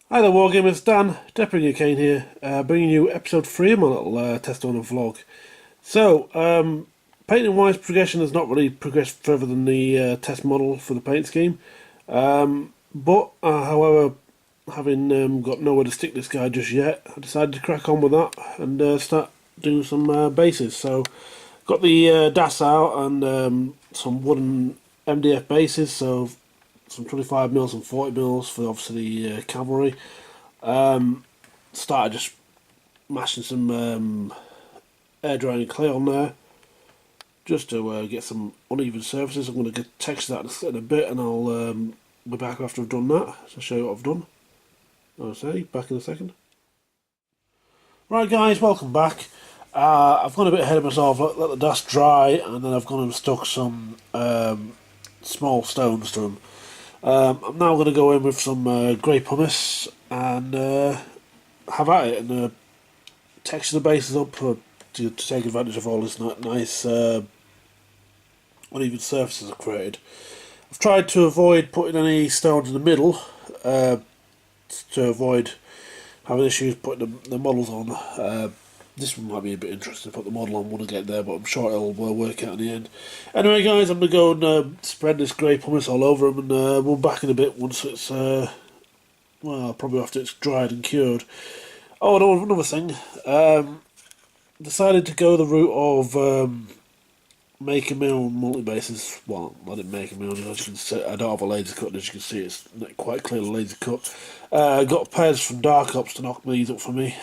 Hi there, Wargamers. Dan, DeathBringa Cain here, bringing you episode 3 of my little test on a vlog. Painting wise, progression has not really progressed further than the test model for the paint scheme. However, having got nowhere to stick this guy just yet, I decided to crack on with that and start doing some bases. So, got the DAS out and some wooden MDF bases, so some 25 mils and 40 mils for obviously the cavalry. Started just mashing some air drying clay on there just to get some uneven surfaces. I'm going to get texture that in a bit, and I'll be back after I've done that to show you what I've done. I'll say back in a second. Right, guys, welcome back. I've gone a bit ahead of myself. Let the dust dry, and then I've gone and stuck some small stones to them. I'm now going to go in with some grey pumice and have at it and texture the bases up to take advantage of all this nice uneven surfaces I've created. I've tried to avoid putting any stones in the middle to avoid having issues putting the models on. This one might be a bit interesting to put the model on when I get there, but I'm sure it'll work out in the end. Anyway, guys, I'm going to go and spread this grey pumice all over them, and we'll back in a bit once it's, well, probably after it's dried and cured. Oh, another thing. Decided to go the route of making my own multi-bases. Well, I didn't make them my own, as you can see. I don't have a laser cut, as you can see, it's not quite clearly laser cut. Got pairs from Dark Ops to knock these up for me.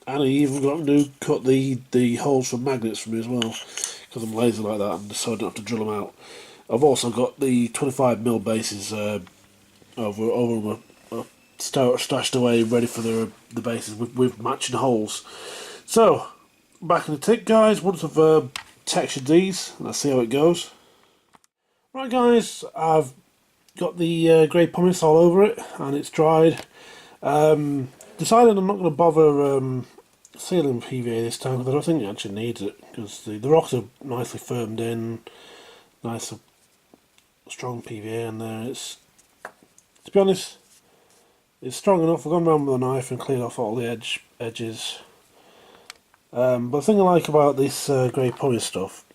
And I even got to cut the holes for magnets for me as well, because I'm lazy like that, and so I don't have to drill them out. I've also got the 25mm bases over stashed away, ready for the bases with matching holes. So, back in the tick, guys. Once I've textured these, let's see how it goes. Right, guys, I've got the grey pumice all over it, and it's dried. Decided I'm not going to bother sealing PVA this time, because I don't think it actually needs it, because the rocks are nicely firmed in, nice strong PVA in there. It's, to be honest, it's strong enough. I've gone around with a knife and cleared off all the edges. But the thing I like about this grey pumice stuff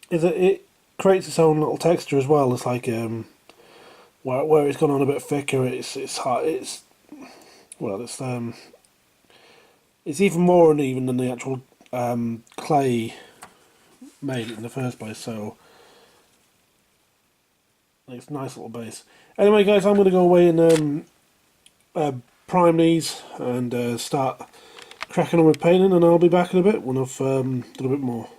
is that it creates its own little texture as well. It's like where it's gone on a bit thicker, it's hard. It's even more uneven than the actual clay made it in the first place, so it's a nice little base. Anyway, guys, I'm going to go away and prime these and start cracking on with painting, and I'll be back in a bit when I've done a bit more.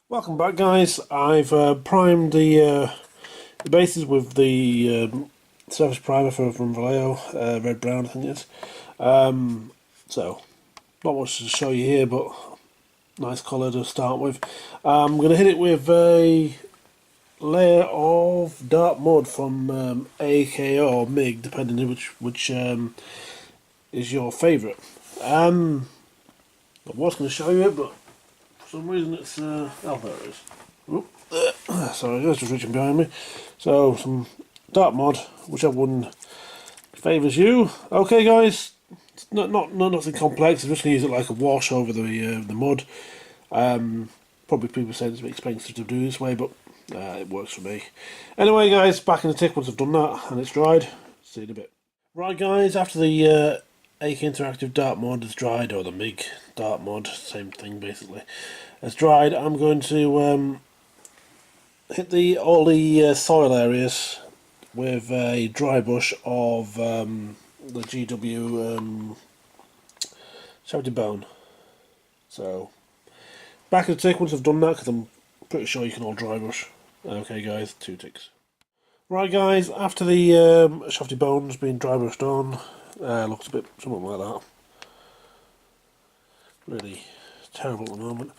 Welcome back, guys. I've primed the bases with the surface primer from Vallejo, red brown I think it is. So not much to show you here, but nice colour to start with. I'm going to hit it with a layer of dark mud from AKO or MIG, depending on which is your favourite. I was going to show you it, but for some reason it's oh, there it is. Oop, sorry, that's just reaching behind me. So some dark mud, whichever one favours you. Okay, guys, it's nothing complex. I'm just going to use it like a wash over the mud. Probably people say it's a bit expensive to do this way, but it works for me. Anyway, guys, back in the tick once I've done that and it's dried. See you in a bit. Right, guys, after the AK Interactive dark mud is dried, or the MIG dark mud, same thing basically, it's dried, I'm going to hit all the soil areas with a dry brush of the GW shouted bone. So back in the tick once I've done that, because I'm pretty sure you can all dry brush. Okay, guys, 2 ticks. Right, guys, after the shafty bone's been dry brushed on, looks a bit something like that. Really terrible at the moment.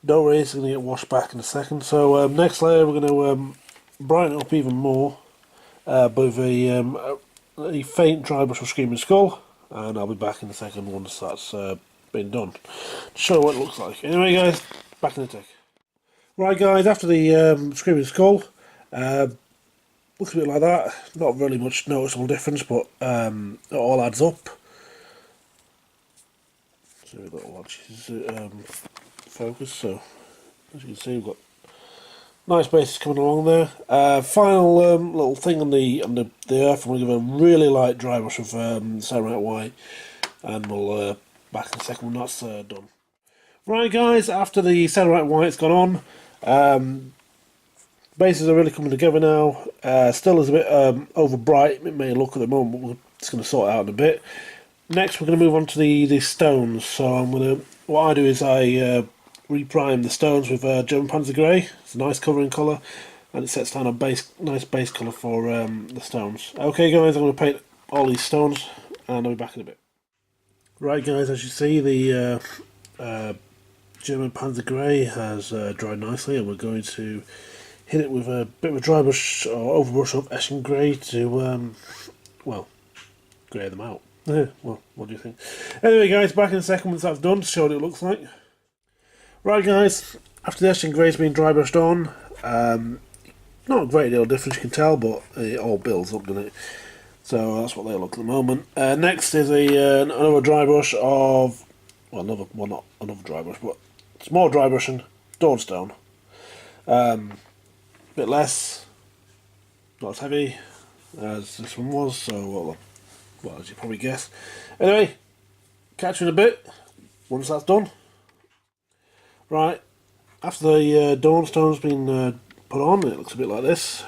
Don't worry, it's going to get washed back in a second. So next layer we're going to brighten it up even more with a faint dry brush of Screaming Skull, and I'll be back in a second once that's been done to show what it looks like. Anyway, guys, back in the tick. Right, guys, after the Screaming Skull, looks a bit like that. Not really much noticeable difference, but it all adds up. So we've got to watch his focus. So as you can see, we've got nice bases coming along there. Final little thing on the earth. I'm going to give a really light dry brush of Samurai White, and we'll back in a second when that's done. Right, guys. After the Samurai White's gone on, bases are really coming together now. Still is a bit over bright. It may look at the moment, but we're just going to sort it out in a bit. Next, we're going to move on to the stones. So what I do is I reprime the stones with German Panzer Grey. It's a nice covering colour, and it sets down a nice base colour for the stones. Okay, guys, I'm going to paint all these stones, and I'll be back in a bit. Right, guys, as you see, the German Panzer Grey has dried nicely, and we're going to hit it with a bit of a dry brush or overbrush of Eschen Grey to, well, grey them out. Well, what do you think? Anyway, guys, back in a second once that's done to show what it looks like. Right, guys, after the Eschen Grey's been dry brushed on, not a great deal of difference you can tell, but it all builds up, doesn't it? So that's what they look at the moment. Next is another dry brush of, well, not another dry brush, but it's more dry brushing Dawnstone. Bit less, not as heavy as this one was, so well, as you probably guessed. Anyway, catch you in a bit once that's done. Right, after the Dawnstone's been put on, it looks a bit like this.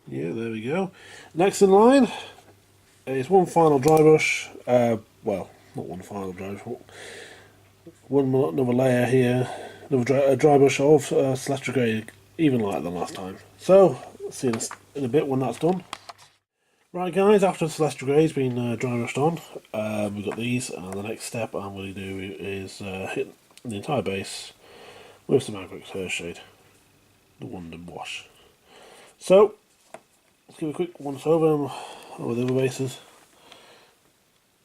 Yeah, there we go. Next in line is one final dry brush. Well, not one final dry brush. Another layer here. Another dry brush of Celestial Grey, even lighter than last time. So, see you in a bit when that's done. Right, guys, after the Celestial Grey's been dry brushed on, we've got these, and the next step I'm going to do is hit the entire base with some Agric Turfshade, the Wonder Wash. So, let's give a quick once over the other bases.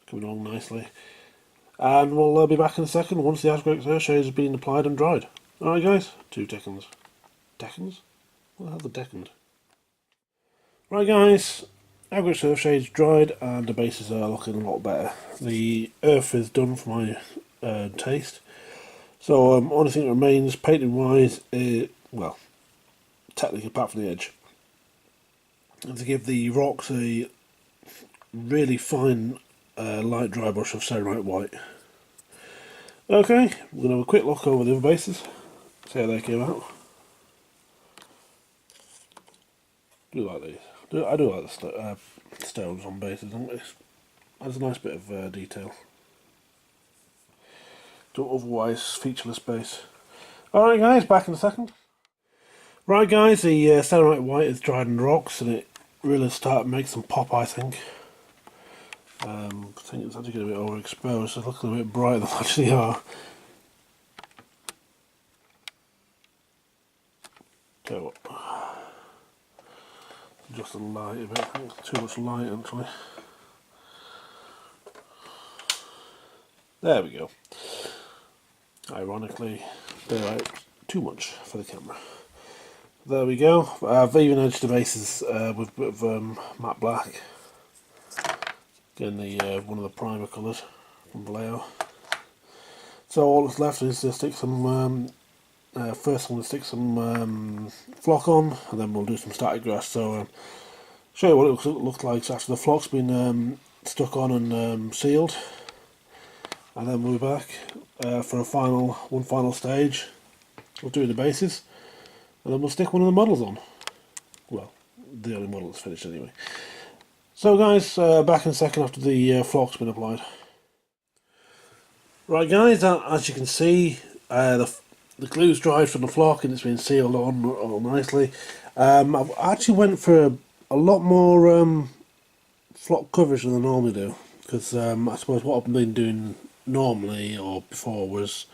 Coming along nicely. And we'll be back in a second once the Agric Turfshade has been applied and dried. Alright, guys, 2 seconds. Seconds? What the hell's a decond? Right, guys, Agric Turfshade's dried and the bases are looking a lot better. The earth is done for my taste. So, only thing that remains, painting wise, well, technically apart from the edge, and to give the rocks a really fine light dry brush of Ceramite White. Okay, we're going to have a quick look over the other bases, see how they came out. I do like these. I do like the stones on bases, it adds a nice bit of detail to otherwise featureless base. Alright, guys, back in a second. Right, guys, the Ceramite White is dried in the rocks, and it really started to make some pop, I think. I think it's actually getting a bit overexposed, so it's looking a bit brighter than they actually are. Tell you what, just the light a bit, I think it's too much light actually. There we go. Ironically, they're too much for the camera. There we go. I've even edged the bases with a bit of matte black. Again, the one of the primer colours from Vallejo. So all that's left is to stick some. First, I'm going to stick some flock on, and then we'll do some static grass. So, show you what it looks like after the flock's been stuck on and sealed, and then we'll be back for one final stage. We'll do the bases, and then we'll stick one of the models on. Well, the only model that's finished anyway. So guys, back in a second after the flock's been applied. Right, guys, as you can see, the glue's dried from the flock and it's been sealed on all nicely. I actually went for a lot more flock coverage than I normally do, because I suppose what I've been doing normally or before was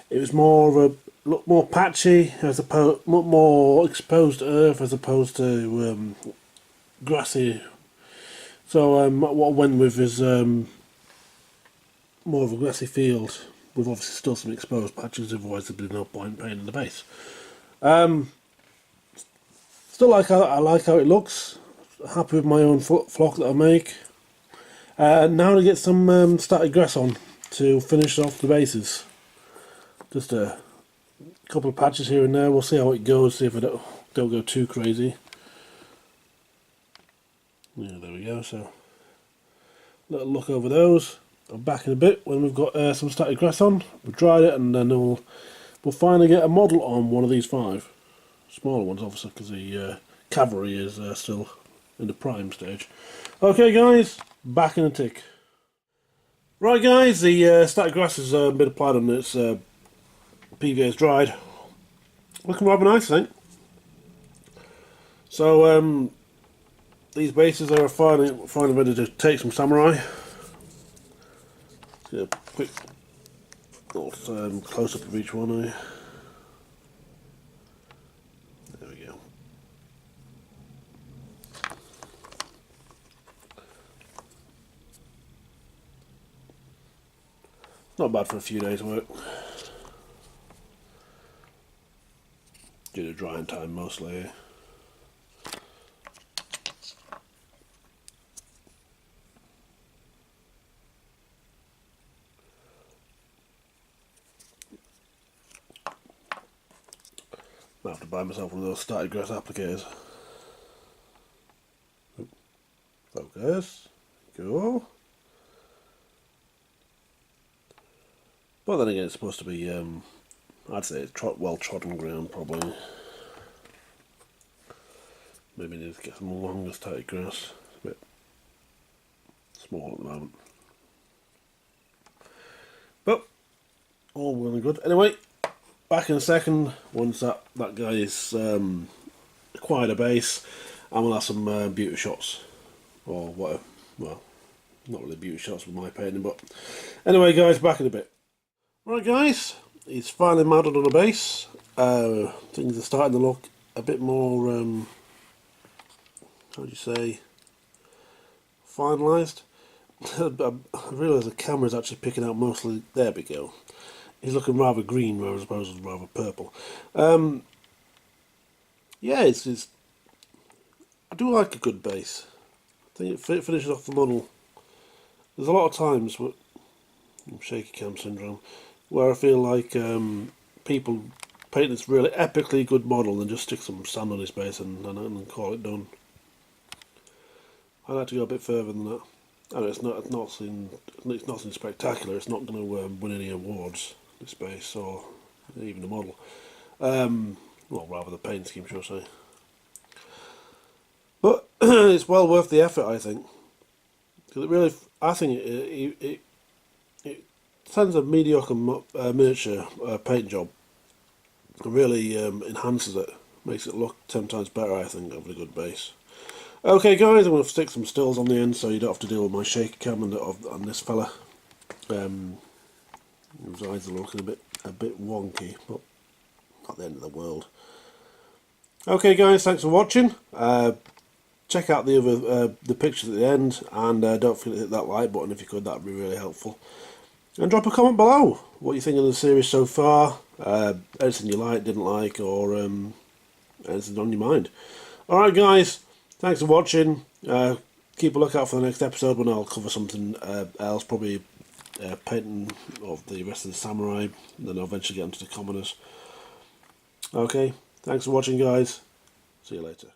it was more look more patchy, as opposed more exposed earth as opposed to grassy. So what I went with is more of a grassy field with obviously still some exposed patches, otherwise there'd be no point painting the base. Still I like how it looks. Happy with my own flock that I make. Now to get some static grass on to finish off the bases. Just a couple of patches here and there. We'll see how it goes. See if I don't go too crazy. Yeah, there we go. So, little look over those. I'm back in a bit when we've got some static grass on. We've dried it, and then we'll finally get a model on one of these 5 smaller ones, obviously, because the cavalry is still in the prime stage. Okay, guys, back in a tick. Right, guys, the static grass has been applied on its PVA's dried. Looking rather nice, I think. So these bases are finally ready to take some samurai. Get a quick little close up of each one. There we go. Not bad for a few days' work. Due to drying time mostly. I'll have to buy myself one of those static grass applicators. Focus. Go. But then again, it's supposed to be, I'd say it's well trodden ground, probably. Maybe need to get some longer static grass. It's a bit small at the moment. But, all well and good. Anyway, back in a second, once that guy is acquired a base, and we'll have some beauty shots. Or whatever. Well, not really beauty shots with my painting, but anyway, guys, back in a bit. Right, guys, he's finally mounted on a base. Things are starting to look a bit more, how do you say, finalised. I realise the camera's actually picking out mostly, there we go. He's looking rather green, whereas opposed to rather purple. Yeah, it's I do like a good base. I think it finishes off the model. There's a lot of times, shaky cam syndrome, where I feel like people paint this really epically good model and just stick some sand on his base and call it done. I like to go a bit further than that. I know it's nothing spectacular. It's not going to win any awards, this base, or even the model. Well, rather the paint scheme, should I say. But it's well worth the effort, I think. Because it really, I think it sends a mediocre miniature paint job. It really enhances it, makes it look 10 times better, I think, of a good base. Okay, guys, I'm going to stick some stills on the end so you don't have to deal with my shaky cam on this fella. His eyes are looking a bit wonky, but not the end of the world. Okay, guys, thanks for watching. Check out the other the pictures at the end, and don't forget to hit that like button if you could. That would be really helpful. And drop a comment below what you think of the series so far. Anything you like, didn't like, or anything on your mind. Alright, guys, thanks for watching. Keep a lookout for the next episode when I'll cover something else, probably painting of the rest of the samurai, and then I'll eventually get into the commoners. Okay, thanks for watching, guys. See you later.